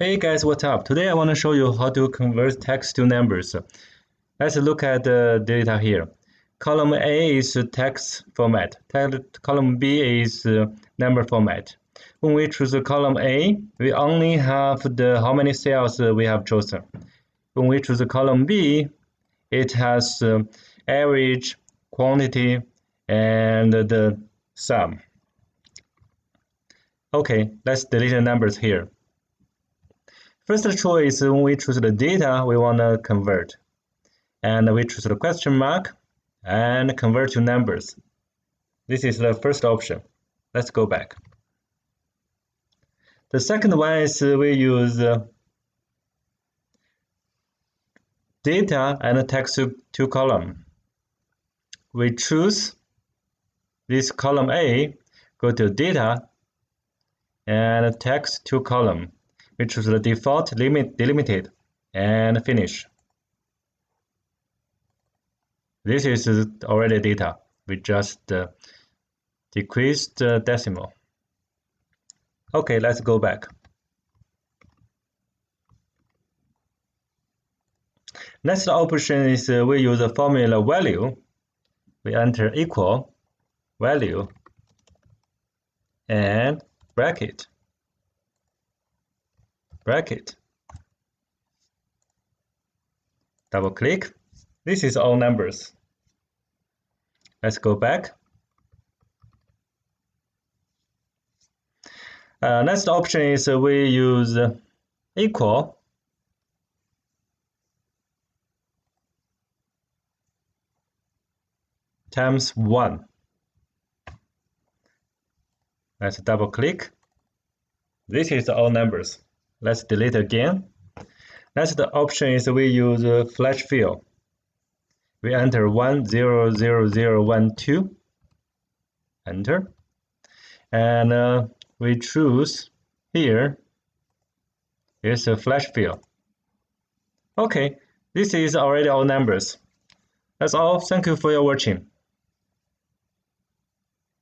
Hey guys, what's up? Today I want to show you how to convert text to numbers. Let's look at the data here. Column A is text format. Column B is number format. When we choose column A, we only have the how many cells we have chosen. When we choose column B, it has average, quantity, and the sum. Okay, let's delete the numbers here. First choice, when we choose the data, we want to convert. And we choose the question mark and convert to numbers. This is the first option. Let's go back. The second one is we use data and text to column. We choose this column A, go to data and text to column. We choose the default delimited and finish. This is already data. We just decreased the decimal. Okay, let's go back. Next option is we use a formula value. We enter equal value and bracket. Double click. This is all numbers. Let's go back. Next option is we use equal times 1. Let's double click. This is all numbers. Let's delete again. Next option is we use flash fill. We enter 100012, enter, and we choose here is a flash fill. Okay, this is already all numbers. That's all. Thank you for your watching.